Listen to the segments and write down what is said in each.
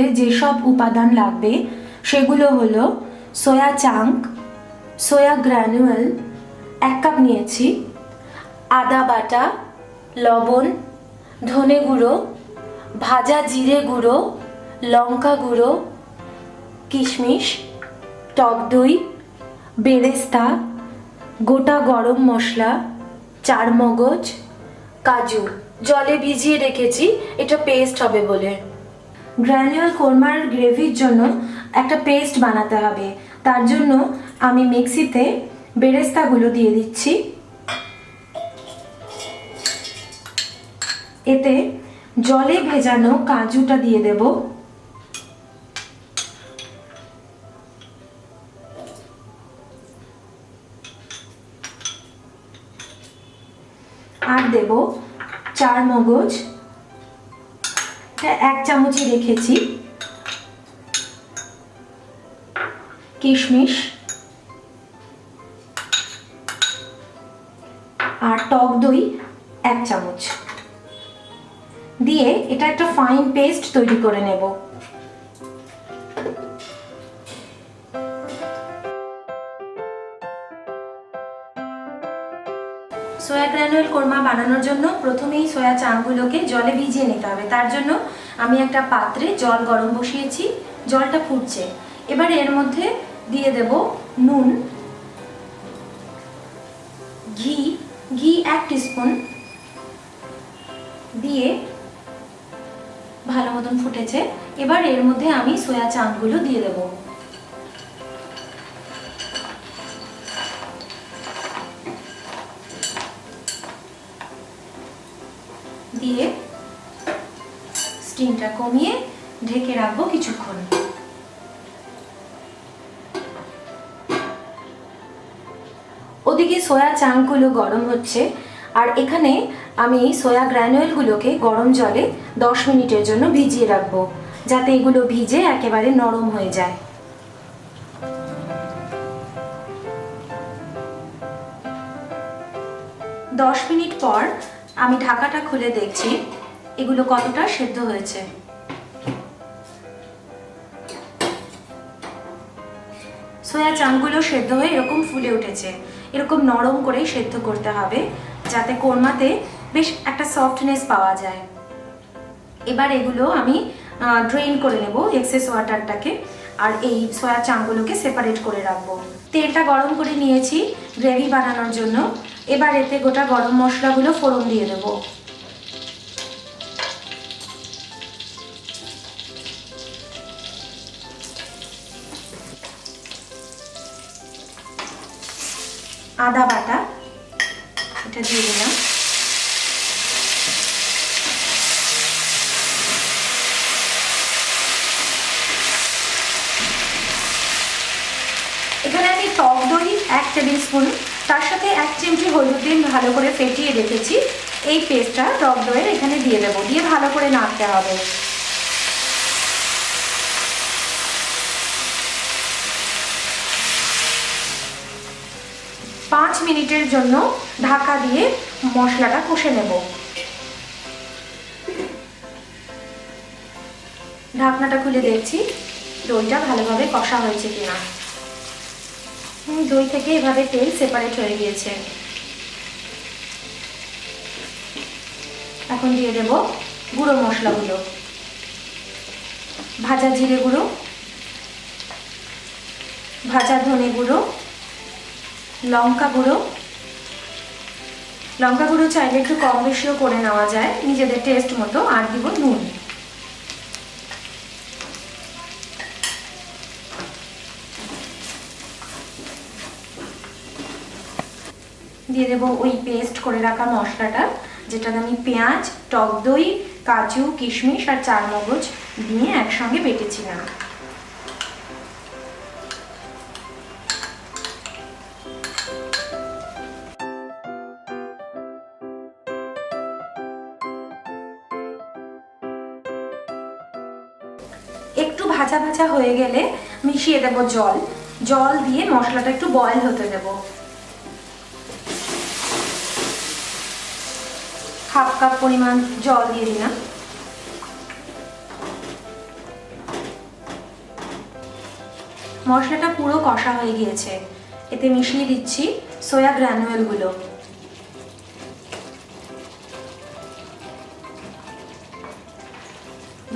করতে যেসব উপাদান লাগবে সেগুলো হলো সোয়া চাঙ্ক, সোয়া গ্র্যানুয়েল 1 কাপ নিয়েছি, আদা বাটা, লবণ, ধনে গুঁড়ো, ভাজা জিরে গুঁড়ো, লঙ্কা গুঁড়ো, কিশমিশ, টক দই, বেরেস্তা, গোটা গরম মশলা, চারমগজ, কাজু। জলে ভিজিয়ে রেখেছি, এটা পেস্ট হবে বলে। গ্র্যানুয়াল কোরমার গ্রেভির জন্য একটা পেস্ট বানাতে হবে। তার জন্য আমি মিক্সিতে বেরেস্তাগুলো দিয়ে দিচ্ছি। এতে জলে ভেজানো কাজুটা দিয়ে দেব, আর দেব চারমগজ, 1 চামচই রেখেছি, কিশমিশ আর টক দই 1 চামচ দিয়ে এটা একটা ফাইন পেস্ট তৈরি করে নেব। সোয়া গ্রানুয়েল কোরমা বানানোর জন্য প্রথমেই সোয়া চাংগুলোকে জলে ভিজিয়ে নিতে হবে। তার জন্য আমি একটা পাত্রে জল গরম বসিয়েছি, জলটা ফুটছে। এবার এর মধ্যে দিয়ে দেব নুন, ঘি 1 টিস্পুন দিয়ে ভালো মতন ফুটেছে। এবার এর মধ্যে আমি সোয়া চাংগুলো দিয়ে দেব। দিয়ে স্টিমটা কমিয়ে ঢেকে রাখবো কিছুক্ষণ। ওদিকে সোয়া চাংগুলো গরম হচ্ছে, আর এখানে আমি সোয়া গ্র্যানুয়েলগুলোকে গরম জলে 10 মিনিটের জন্য ভিজিয়ে রাখবো, যাতে এগুলো ভিজে একেবারে নরম হয়ে যায়। দশ মিনিট পর আমি ঢাকাটা খুলে দেখছি এগুলো কতটা সেদ্ধ হয়েছে। সোয়া চাংগুলো সেদ্ধ হয়ে এরকম ফুলে উঠেছে। এরকম নরম করে সেদ্ধ করতে হবে, যাতে কোরমাতে বেশ একটা সফটনেস পাওয়া যায়। এবার এগুলো আমি ড্রেন করে নেব এক্সেস ওয়াটারটাকে, আর এই সোয়া চাংগুলোকে সেপারেট করে রাখবো। তেলটা গরম করে নিয়েছি গ্রেভি বানানোর জন্য। এবার এতে গোটা গরম মশলাগুলো ফোড়ন দিয়ে দেব। আদা বাটা এটা দিয়ে দিলাম, এখানে আমি টক দই 1 টেবিল স্পুন, তার সাথে 1 চিমটি হলুদ দিয়ে ভালো করে ফেটিয়ে রেখেছি। এই পেস্টটা টক দইয়ের এখানে দিয়ে দেবো, দিয়ে ভালো করে নাড়তে হবে। পাঁচ মিনিটের জন্য ঢাকা দিয়ে মশলাটা কষে নেব। ঢাকনাটা খুলে দেখছি দইটা ভালোভাবে কষা হয়েছে কিনা। দই থেকে এভাবে তেল সেপারেট হয়ে গিয়েছে। এখন দিয়ে দেব গুঁড়ো মশলাগুলো, ভাজা জিরে গুঁড়ো, ভাজা ধনে গুঁড়ো, লঙ্কা গুঁড়ো। লঙ্কা গুঁড়ো চাইলে একটু কম বেশিও করে নেওয়া যায় নিজেদের টেস্ট মতো। আর দিব নুন। দিয়ে দেবো ওই পেস্ট করে রাখা মশলাটা, যেটাতে আমি পেঁয়াজ, টক দই, কাজু, কিশমিশ আর চারমগজ দিয়ে একসঙ্গে বেটেছিলাম। একটু ভাজা ভাজা হয়ে গেলে মিশিয়ে দেব জল। জল দিয়ে মশলাটা একটু বয়েল হতে দেব। হাফ কাপ পরিমাণ জল দিয়ে দিলাম। মশলাটা পুরো কষা হয়ে গিয়েছে। এতে মিশিয়ে দিচ্ছি সোয়া গ্রানুয়েলগুলো।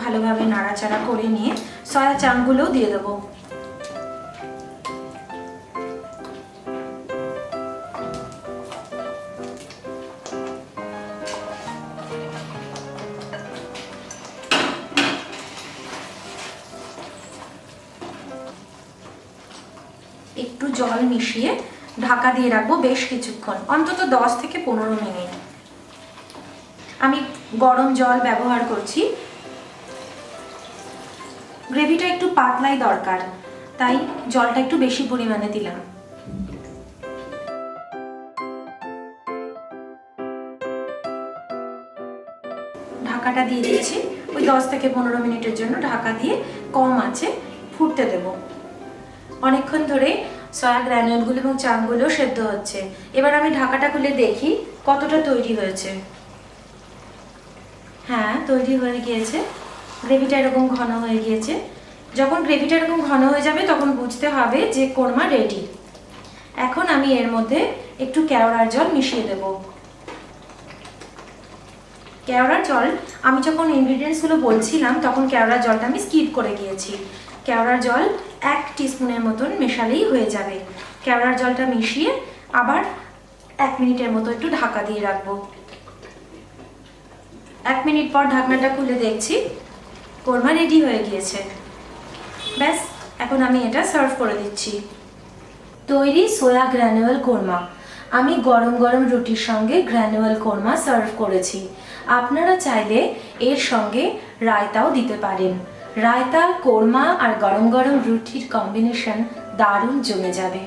ভালোভাবে নাড়াচাড়া করে নিয়ে সয়া চাংগুলোও দিয়ে দেবো। একটু জল মিশিয়ে ঢাকা দিয়ে রাখবো বেশ কিছুক্ষণ, অন্তত 10 থেকে 15 মিনিট। আমি গরম জল ব্যবহার করছি। গ্রেভিটা একটু পাতলাই দরকার, তাই জলটা একটু বেশি পরিমাণে দিলাম। ঢাকাটা দিয়ে দিয়েছি। ওই 10 থেকে 15 মিনিটের জন্য ঢাকা দিয়ে কম আঁচে ফুটতে দেব। অনেকক্ষণ ধরে সয়া গ্রানুলগুলো এবং চাংগুলো সেদ্ধ হচ্ছে। এবার আমি ঢাকাটা খুলে দেখি কতটা তৈরি হয়েছে। হ্যাঁ, তৈরি হয়ে গিয়েছে। গ্রেভিটা এরকম ঘন হয়ে গিয়েছে। যখন গ্রেভিটা এরকম ঘন হয়ে যাবে তখন বুঝতে হবে যে কোরমা রেডি। এখন আমি এর মধ্যে একটু কেওড়ার জল মিশিয়ে দেব। কেওড়ার জল আমি যখন ইনগ্রিডিয়েন্টসগুলো বলছিলাম তখন কেওড়ার জলটা আমি স্কিপ করে গিয়েছি। কেওড়ার জল 1 টিস্পুনের মতন মেশালেই হয়ে যাবে। কেওড়ার জলটা মিশিয়ে আবার 1 মিনিটের মতো একটু ঢাকা দিয়ে রাখবো। 1 মিনিট পর ঢাকনাটা খুলে দেখছি কোরমা রেডি হয়ে গিয়েছে। ব্যাস, এখন আমি এটা সার্ভ করে দিচ্ছি। তৈরি সোয়া গ্রানুয়েল কোরমা। আমি গরম গরম রুটির সঙ্গে গ্রানুয়েল কোরমা সার্ভ করেছি। আপনারা চাইলে এর সঙ্গে রায়তাও দিতে পারেন। রায়তা, কোরমা আর গরম গরম রুটির কম্বিনেশন দারুণ জমে যাবে।